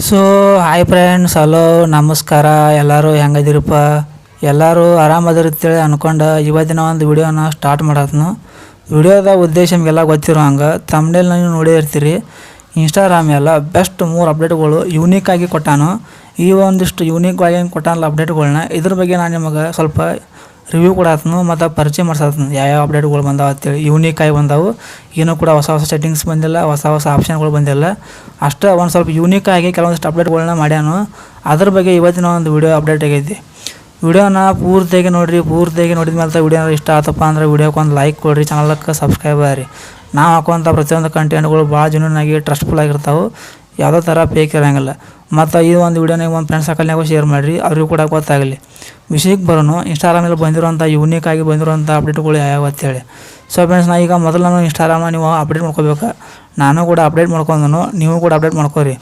So hi friends, hello, ನಮಸ್ಕಾರ. ಎಲ್ಲರೂ ಹೆಂಗದಿರಪ್ಪ? ಎಲ್ಲರೂ ಆರಾಮದಿರ್ತೇಳಿ ಅನ್ಕೊಂಡು ಇವತ್ತಿನ ಒಂದು ವಿಡಿಯೋನ ಸ್ಟಾರ್ಟ್ ಮಾಡತ್ನು. ವಿಡಿಯೋದ ಉದ್ದೇಶ ನಿಮಗೆಲ್ಲ ಗೊತ್ತಿರೋ ಹಂಗೆ ತಮ್ಮನೇಲಿ ನೀವು ನೋಡಿರ್ತೀರಿ. ಇನ್ಸ್ಟಾಗ್ರಾಮ್ ಎಲ್ಲ ಬೆಸ್ಟ್ 3 ಅಪ್ಡೇಟ್ಗಳು ಯೂನಿಕ್ ಆಗಿ ಕೊಟ್ಟಾನು. ಈ ಒಂದಿಷ್ಟು ಯೂನಿಕ್ ಆಗಿ ಕೊಟ್ಟಾನಲ್ಲ ಅಪ್ಡೇಟ್ಗಳನ್ನ, ಇದ್ರ ಬಗ್ಗೆ ನಾನು ನಿಮಗೆ ಸ್ವಲ್ಪ ರಿವ್ಯೂ ಕೊಡತ್ನು ಮತ್ತು ಪರಿಚಯ ಮಾಡ್ಸತ್ನು ಯಾವ ಅಪ್ಡೇಟ್ಗಳು ಬಂದಾವ ಅಂತೇಳಿ. ಯೂನಿಕ್ ಆಗಿ ಬಂದಾವು, ಏನೂ ಕೂಡ ಹೊಸ ಹೊಸ ಸೆಟ್ಟಿಂಗ್ಸ್ ಬಂದಿಲ್ಲ, ಹೊಸ ಆಪ್ಷನ್ಗಳು ಬಂದಿಲ್ಲ. ಅಷ್ಟೇ ಒಂದು ಸ್ವಲ್ಪ ಯೂನಿಕ್ ಆಗಿ ಕೆಲವೊಂದಿಷ್ಟು ಅಪ್ಡೇಟ್ಗಳನ್ನ ಮಾಡ್ಯಾನು. ಅದ್ರ ಬಗ್ಗೆ ಇವತ್ತಿನ ಒಂದು ವಿಡಿಯೋ ಅಪ್ಡೇಟ್ ಆಗೈತಿ. ವಿಡಿಯೋನ ಪೂರ್ತಿಯಾಗಿ ನೋಡಿದ ಮೇಲೆ ವಿಡಿಯೋನ ಇಷ್ಟ ಆತಪ್ಪ ಅಂದ್ರೆ ವಿಡಿಯೋಕ್ಕೆ ಒಂದು ಲೈಕ್ ಕೊಡಿರಿ, ಚಾನಲ್ಗೆ ಸಬ್ಸ್ಕ್ರೈಬ್ ಆಗಿರಿ. ನಾವು ಹಾಕುವಂಥ ಪ್ರತಿಯೊಂದು ಕಂಟೆಂಟ್ಗಳು ಭಾಳ ಜೆನ್ಯೂನ್ ಟ್ರಸ್ಟ್ಫುಲ್ ಆಗಿರ್ತಾವೆ, ಯಾವುದೋ ಥರ ಫೇಕ್ ಇರೋಂಗಿಲ್ಲ. ಮತ್ತು ಈ ಒಂದು ವಿಡಿಯೋನಾಗ ಒಂದು ಫ್ರೆಂಡ್ಸ್ ಸರ್ಕಲ್ನಾಗೂ ಶೇರ್ ಮಾಡಿರಿ, ಅವ್ರಿಗೂ ಕೂಡ ಗೊತ್ತಾಗಲಿ. ವಿಷಯಕ್ಕೆ ಬರೋನು ಇನ್ಸ್ಟಾಗ್ರಾಮಲ್ಲಿ ಬಂದಿರೋಂಥ ಯೂನಿಕ್ ಆಗಿ ಬಂದಿರೋಂಥ ಅಪ್ಡೇಟ್ಗಳು ಯಾವ ಅಂತೇಳಿ. ಸೊ ಫ್ರೆಂಡ್ಸ್, ಈಗ ಮೊದಲು ನಾನು ಇನ್ಸ್ಟಾಗ್ರಾಮ್ನ ನೀವು ಅಪ್ಡೇಟ್ ಮಾಡ್ಕೋಬೇಕು. ನಾನು ಕೂಡ ಅಪ್ಡೇಟ್ ಮಾಡ್ಕೊಂಡನು, ನೀವು ಕೂಡ ಅಪ್ಡೇಟ್ ಮಾಡ್ಕೋರಿ.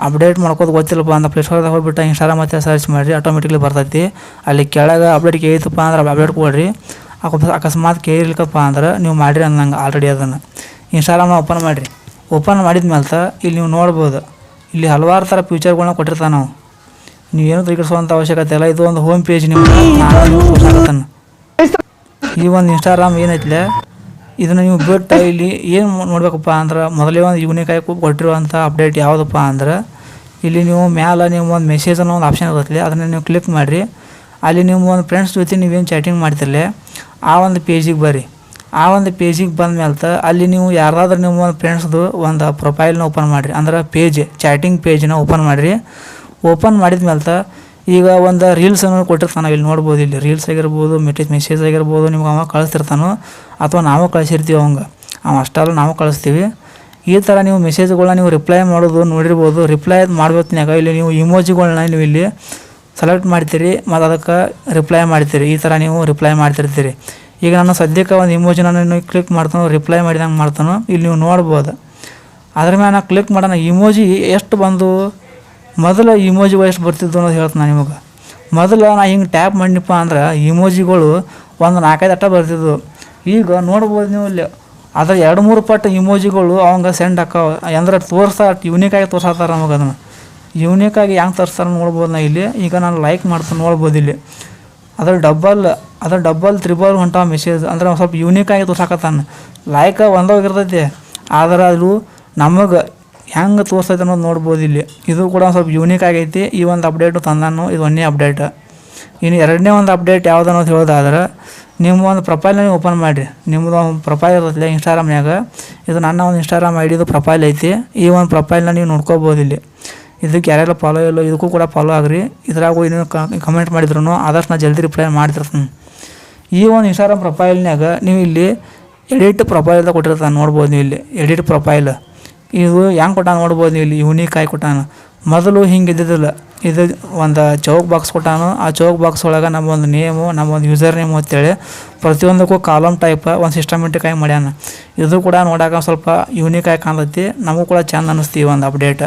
ಅಪ್ಡೇಟ್ ಮಾಡ್ಕೋದು ಗೊತ್ತಿಲ್ಲಪ್ಪ ಅಂತ ಪ್ಲೇಸ್ಟೋರ್ದಾಗ ಹೋಗ್ಬಿಟ್ಟು ಇನ್ಸ್ಟಾಗ್ರಾಮ್ ಮತ್ತು ಸರ್ಚ್ ಮಾಡಿರಿ, ಆಟೋಮೆಟಿಕ್ಲಿ ಬರ್ತೈತಿ. ಅಲ್ಲಿ ಕೆಳಗೆ ಅಪ್ಡೇಟ್ ಕೇಳಿತಪ್ಪ ಅಂದ್ರೆ ಅಪ್ಡೇಟ್ ಕೊಡ್ರಿ. ಅಕಸ್ಮಾತ್ ಕೇಳಿರ್ಲಿಕ್ಕಪ್ಪ ಅಂದ್ರೆ ನೀವು ಮಾಡಿರಿ ಅನ್ನಂಗೆ ಆಲ್ರೆಡಿ ಅದನ್ನು ಇನ್ಸ್ಟಾಗ್ರಾಮ್ನ ಓಪನ್ ಮಾಡಿರಿ. ಓಪನ್ ಮಾಡಿದ ಮೇಲೆ ಇಲ್ಲಿ ನೀವು ನೋಡ್ಬೋದು, ಇಲ್ಲಿ ಹಲವಾರು ಥರ ಫ್ಯೂಚರ್ಗಳನ್ನ ಕೊಟ್ಟಿರ್ತಾನೆ. ನಾವು ನೀವೇನು ತಿಳ್ಕಿಸುವಂಥ ಅವಶ್ಯಕತೆ ಇಲ್ಲ. ಇದು ಒಂದು ಹೋಮ್ ಪೇಜ್ ನಿಮ್ಗೆ ತೋರ್ಸಾಕತ್ತಾನೆ. ಈ ಒಂದು ಇನ್ಸ್ಟಾಗ್ರಾಮ್ ಏನೈತಿಲ್ಲ, ಇದನ್ನು ನೀವು ಬಿಟ್ಟು ಇಲ್ಲಿ ಏನು ನೋಡ್ಬೇಕಪ್ಪ ಅಂದ್ರೆ ಮೊದಲೇ ಒಂದು ಯೂನಿಕ್ ಆಗಿ ಕೊಟ್ಟಿರುವಂಥ ಅಪ್ಡೇಟ್ ಯಾವುದಪ್ಪ ಅಂದ್ರೆ, ಇಲ್ಲಿ ನೀವು ಮ್ಯಾಲೆ ನೀವು ಒಂದು ಮೆಸೇಜ್ ಅನ್ನೋ ಒಂದು ಆಪ್ಷನ್ ಇರುತ್ತೆ, ಅದನ್ನು ನೀವು ಕ್ಲಿಕ್ ಮಾಡಿರಿ. ಅಲ್ಲಿ ನೀವು ಒಂದು ಫ್ರೆಂಡ್ಸ್ ಜೊತೆ ನೀವೇನು ಚಾಟಿಂಗ್ ಮಾಡ್ತಿರಲಿ ಆ ಒಂದು ಪೇಜಿಗೆ ಬರ್ರಿ. ಆ ಒಂದು ಪೇಜಿಗೆ ಬಂದ ಮೇಲೆ ಅಲ್ಲಿ ನೀವು ಯಾರಾದ್ರೂ ನಿಮ್ಮ ಒಂದು ಫ್ರೆಂಡ್ಸ್ದು ಒಂದು ಪ್ರೊಫೈಲ್ನ ಓಪನ್ ಮಾಡಿರಿ, ಅಂದ್ರೆ ಚಾಟಿಂಗ್ ಪೇಜ್ನ ಓಪನ್ ಮಾಡಿರಿ. ಓಪನ್ ಮಾಡಿದ ಮೇಲೆ ಈಗ ಒಂದು ರೀಲ್ಸನ್ನು ಕೊಟ್ಟಿರ್ತಾನೆ, ಇಲ್ಲಿ ನೋಡ್ಬೋದು. ಇಲ್ಲಿ ರೀಲ್ಸ್ ಆಗಿರ್ಬೋದು, ಮೆಸೇಜ್ ಆಗಿರ್ಬೋದು, ನಿಮ್ಗೆ ಅವ ಕಳಿಸ್ತಿರ್ತಾನೋ ಅಥವಾ ನಾವು ಕಳಿಸಿರ್ತೀವಿ ಅವಂಗೆ. ಅಷ್ಟೆಲ್ಲ ನಾವು ಕಳಿಸ್ತೀವಿ. ಈ ಥರ ನೀವು ಮೆಸೇಜ್ಗಳನ್ನ ನೀವು ರಿಪ್ಲೈ ಮಾಡೋದು ನೋಡಿರ್ಬೋದು. ರಿಪ್ಲೈ ಮಾಡ್ಬೇಕನ್ಯಾಗ ಇಲ್ಲಿ ನೀವು ಇಮೋಜಿಗಳನ್ನ ನೀವು ಇಲ್ಲಿ ಸೆಲೆಕ್ಟ್ ಮಾಡ್ತೀರಿ ಮತ್ತು ಅದಕ್ಕೆ ರಿಪ್ಲೈ ಮಾಡ್ತೀರಿ. ಈ ಥರ ನೀವು ರಿಪ್ಲೈ ಮಾಡ್ತಿರ್ತೀರಿ. ಈಗ ನಾನು ಸದ್ಯಕ್ಕೆ ಒಂದು ಇಮೋಜಿನ ನೀವು ಕ್ಲಿಕ್ ಮಾಡ್ತಾನೋ, ರಿಪ್ಲೈ ಮಾಡಿದಂಗೆ ಮಾಡ್ತಾನೋ, ಇಲ್ಲಿ ನೀವು ನೋಡ್ಬೋದು. ಅದ್ರ ಮೇಲೆ ನಾನು ಕ್ಲಿಕ್ ಮಾಡೋಣ, ಇಮೋಜಿ ಎಷ್ಟು ಬಂದು ಮೊದಲು ಇಮೋಜಿಗಳು ಎಷ್ಟು ಬರ್ತಿದ್ದು ಅನ್ನೋದು ಹೇಳ್ತೀನಿ ನಾನು ನಿಮಗೆ. ಮೊದಲು ನಾನು ಹಿಂಗೆ ಟ್ಯಾಪ್ ಮಾಡಿನಪ್ಪ ಅಂದ್ರೆ ಇಮೋಜಿಗಳು ಒಂದು 4-5 ಅಟ್ಟ ಬರ್ತಿದ್ವು. ಈಗ ನೋಡ್ಬೋದು ನೀವು ಇಲ್ಲಿ ಅದ್ರ 2-3 ಪಟ್ಟು ಇಮೋಜಿಗಳು ಅವಂಗೆ ಸೆಂಡ್ ಹಾಕೋ ಅಂದ್ರೆ ಯೂನಿಕಾಗಿ ತೋರ್ಸಾತಾರೆ ನಮಗೆ. ಅದನ್ನು ಯೂನಿಕಾಗಿ ಹೆಂಗೆ ತೋರಿಸ್ತಾರೆ ನೋಡ್ಬೋದು. ನಾ ಇಲ್ಲಿ ಈಗ ನಾನು ಲೈಕ್ ಮಾಡ್ತೀನಿ ನೋಡ್ಬೋದು. ಇಲ್ಲಿ ಅದ್ರ ಡಬ್ಬಲ್ ತ್ರಿಬಲ್ ಹೊಂಟ ಮೆಸೇಜ್ ಅಂದ್ರೆ ಒಂದು ಸ್ವಲ್ಪ ಯೂನಿಕಾಗಿ ತೋರ್ಸಾಕತ್ತಾನೆ. ಲೈಕ್ ಒಂದೋಗಿರ್ತೈತಿ, ಆದ್ರೆ ಅದು ನಮಗೆ ಹೆಂಗೆ ತೋರಿಸ್ತೈತೆ ಅನ್ನೋದು ನೋಡ್ಬೋದು. ಇಲ್ಲಿ ಇದು ಕೂಡ ಒಂದು ಸ್ವಲ್ಪ ಯೂನಿಕ್ ಆಗೈತಿ. ಈ ಒಂದು ಅಪ್ಡೇಟು ತಂದಾನು, ಇದು 1ನೇ ಅಪ್ಡೇಟ್. ಇನ್ನು 2ನೇ ಒಂದು ಅಪ್ಡೇಟ್ ಯಾವ್ದು ಅನ್ನೋದು ಹೇಳೋದಾದ್ರೆ, ನಿಮ್ಮ ಒಂದು ಪ್ರೊಫೈಲ್ನ ನೀವು ಓಪನ್ ಮಾಡಿರಿ. ನಿಮ್ಮದು ಒಂದು ಪ್ರೊಫೈಲ್ ಇರುತ್ತೆ ಇನ್ಸ್ಟಾಗ್ರಾಮ್ನಾಗ. ಇದು ನನ್ನ ಒಂದು ಇನ್ಸ್ಟಾಗ್ರಾಮ್ ಐಡಿದು ಪ್ರೊಫೈಲ್ ಐತಿ. ಈ ಒಂದು ಪ್ರೊಫೈಲ್ನ ನೀವು ನೋಡ್ಕೋಬೋದು. ಇಲ್ಲಿ ಇದಕ್ಕೆ ಯಾರೆಲ್ಲ ಫಾಲೋ ಇಲ್ಲೋ ಇದಕ್ಕೂ ಕೂಡ ಫಾಲೋ ಆಗ್ರಿ. ಇದ್ರಾಗೂ ಇನ್ನೂ ಕಮೆಂಟ್ ಮಾಡಿದ್ರು ಆದಷ್ಟು ನಾನು ಜಲ್ದಿ ರಿಪ್ಲೈ ಮಾಡ್ತಿರ್ತೀನಿ. ಈ ಒಂದು ಇನ್ಸ್ಟಾಗ್ರಾಮ್ ಪ್ರೊಫೈಲ್ನಾಗ ನೀವು ಇಲ್ಲಿ ಎಡಿಟ್ ಪ್ರೊಫೈಲ್ ಅಂತ ಕೊಟ್ಟಿರ್ತಾನೆ ನೋಡ್ಬೋದು. ನೀವು ಇಲ್ಲಿ ಎಡಿಟ್ ಪ್ರೊಫೈಲ್ ಇದು ಹೆಂಗೆ ಕೊಟ್ಟಾನ ನೋಡ್ಬೋದು. ನೀವು ಇಲ್ಲಿ ಯೂನಿಕ್ ಆಗಿ ಕೊಟ್ಟಾನ. ಮೊದಲು ಹಿಂಗೆ ಇದ್ದಿದ್ದಿಲ್ಲ, ಇದು ಒಂದು ಚೌಕ್ ಬಾಕ್ಸ್ ಕೊಟ್ಟಾನು. ಆ ಚೌಕ್ ಬಾಕ್ಸ್ ಒಳಗೆ ನಮ್ಮೊಂದು ನೇಮು, ನಮ್ಮೊಂದು ಯೂಸರ್ ನೇಮು ಅಂತೇಳಿ ಪ್ರತಿಯೊಂದಕ್ಕೂ ಕಾಲಮ್ ಟೈಪ್ ಒಂದು ಸಿಸ್ಟಮೆಟಿಕ್ ಆಗಿ ಮಾಡ್ಯಾನ. ಇದು ಕೂಡ ನೋಡೋಕೆ ಸ್ವಲ್ಪ ಯೂನಿಕ್ ಆಗಿ ಕಾಣ್ತೈತಿ, ನಮಗೂ ಕೂಡ ಚೆಂದ ಅನ್ನಿಸ್ತೀವಿ ಒಂದು ಅಪ್ಡೇಟ್.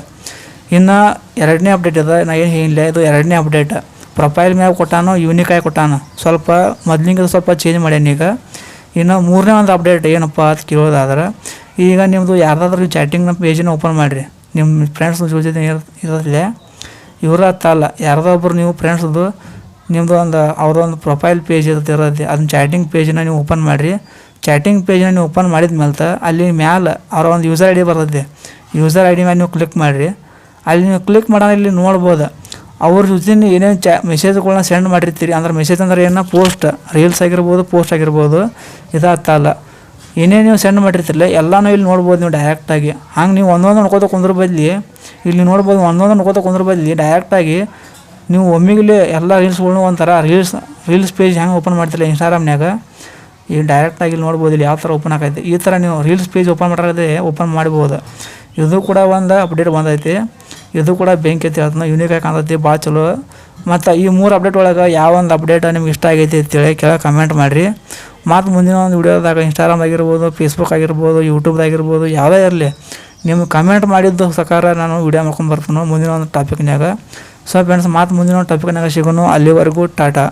ಇನ್ನು 2ನೇ ಅಪ್ಡೇಟ್ ಇದೆ, ನಾ ಏನು ಹೇಳಿಲ್ಲ, ಇದು 2ನೇ ಅಪ್ಡೇಟ್. ಪ್ರೊಫೈಲ್ ಮ್ಯಾಗ ಕೊಟ್ಟಾನು, ಯೂನಿಕ್ ಆಗಿ ಕೊಟ್ಟಾನು. ಸ್ವಲ್ಪ ಮೊದಲಿಂದ ಸ್ವಲ್ಪ ಚೇಂಜ್ ಮಾಡ್ಯಾನ. ಈಗ ಇನ್ನು 3ನೇ ಒಂದು ಅಪ್ಡೇಟ್ ಏನಪ್ಪ ಅಂತ ಕೇಳೋದಾದ್ರೆ, ಈಗ ನಿಮ್ಮದು ಯಾರ್ದಾದ್ರೂ ಚಾಟಿಂಗ್ನ ಪೇಜನ್ನ ಓಪನ್ ಮಾಡಿರಿ. ನಿಮ್ಮ ಫ್ರೆಂಡ್ಸ್ ಜೊತೆ ಇರೋದಿಲ್ಲ, ಇವ್ರ ಅಲ್ಲ ಯಾರ್ದೊಬ್ಬರು ನೀವು ಫ್ರೆಂಡ್ಸ್ದು ನಿಮ್ಮದು ಒಂದು ಅವ್ರದ್ದೊಂದು ಪ್ರೊಫೈಲ್ ಪೇಜ್ ಇರುತ್ತೆ, ಅದನ್ನ ಚಾಟಿಂಗ್ ಪೇಜನ್ನ ನೀವು ಓಪನ್ ಮಾಡಿರಿ. ಚಾಟಿಂಗ್ ಪೇಜನ್ನ ನೀವು ಓಪನ್ ಮಾಡಿದ ಮೇಲೆ ಅಲ್ಲಿ ಮ್ಯಾಲೆ ಅವ್ರ ಒಂದು ಯೂಸರ್ ಐ ಡಿ ಬರ್ತೈತೆ. ಯೂಸರ್ ಐ ಡಿ ಮೇಲೆ ನೀವು ಕ್ಲಿಕ್ ಮಾಡಿರಿ. ಅಲ್ಲಿ ನೀವು ಕ್ಲಿಕ್ ಮಾಡೋಣ, ಇಲ್ಲಿ ನೋಡ್ಬೋದು ಅವ್ರ ಜೊತೆ ಏನೇನು ಮೆಸೇಜ್ಗಳನ್ನ ಸೆಂಡ್ ಮಾಡಿರ್ತೀರಿ. ಅಂದ್ರೆ ಮೆಸೇಜ್ ಅಂದ್ರೆ ಏನೋ ಪೋಸ್ಟ್, ರೀಲ್ಸ್ ಆಗಿರ್ಬೋದು, ಪೋಸ್ಟ್ ಆಗಿರ್ಬೋದು, ಇದಾಗ್ತಲ್ಲ ಏನೇನು ನೀವು ಸೆಂಡ್ ಮಾಡಿರ್ತಿರಲ್ಲ ಎಲ್ಲನೂ ಇಲ್ಲಿ ನೋಡ್ಬೋದು ನೀವು ಡೈರೆಕ್ಟಾಗಿ. ಹಂಗೆ ನೀವು ಒಂದೊಂದು ನೋಡ್ಕೋತ ಕುಂದ್ರ ಬದಲಿ ಇಲ್ಲಿ ನೋಡ್ಬೋದು, ಒಂದೊಂದು ನೋಡ್ಕೋತ ಕುಂದ್ರ ಬದಲಿ ಡೈರೆಕ್ಟಾಗಿ ನೀವು ಒಮ್ಮಿಗಲೇ ಎಲ್ಲ ರೀಲ್ಸ್ಗಳ್ನು ಒಂಥರ ರೀಲ್ಸ್ ಪೇಜ್ ಹೆಂಗೆ ಓಪನ್ ಮಾಡ್ತಿಲ್ಲ ಇನ್ಸ್ಟಾಗ್ರಾಮ್ನಾಗ, ಈಗ ಡೈರೆಕ್ಟಾಗಿ ಇಲ್ಲಿ ನೋಡ್ಬೋದು ಇಲ್ಲಿ ಯಾವ ಥರ ಓಪನ್ ಆಗೈತೆ. ಈ ಥರ ನೀವು ರೀಲ್ಸ್ ಪೇಜ್ ಓಪನ್ ಮಾಡ್ಬೋದು. ಇದು ಕೂಡ ಒಂದು ಅಪ್ಡೇಟ್ ಬಂದೈತಿ. ಇದು ಕೂಡ ಬೆಂಕಿ ಐತಿ, ಅದನ್ನ ಯೂನಿಕ್ ಆಗಿ ಕಾಣ್ತೈತಿ, ಭಾಳ ಚಲೋ. ಮತ್ತು ಈ 3 ಅಪ್ಡೇಟ್ ಒಳಗೆ ಯಾವ ಒಂದು ಅಪ್ಡೇಟ್ ನಿಮ್ಗೆ ಇಷ್ಟ ಆಗೈತಿ ಅಂತೇಳಿ ಕೆಳಗೆ ಕಮೆಂಟ್ ಮಾಡಿರಿ. ಮತ್ತು ಮುಂದಿನ ಒಂದು ವಿಡಿಯೋದಾಗ ಇನ್ಸ್ಟಾಗ್ರಾಮ್ ಆಗಿರ್ಬೋದು, ಫೇಸ್ಬುಕ್ ಆಗಿರ್ಬೋದು, ಯೂಟ್ಯೂಬ್ದಾಗಿರ್ಬೋದು, ಯಾವುದೇ ಇರಲಿ ನಿಮ್ಗೆ ಕಮೆಂಟ್ ಮಾಡಿದ್ದು ಸಕಾರ ನಾನು ವಿಡಿಯೋ ಮಾಡ್ಕೊಂಡು ಬರ್ತೀನಿ ಮುಂದಿನ ಒಂದು ಟಾಪಿಕ್ನಾಗ. ಸೊ ಫ್ರೆಂಡ್ಸ್, ಮತ್ತು ಮುಂದಿನ ಒಂದು ಟಾಪಿಕ್ನಾಗ ಸಿಗೋನು. ಅಲ್ಲಿವರೆಗೂ ಟಾಟಾ.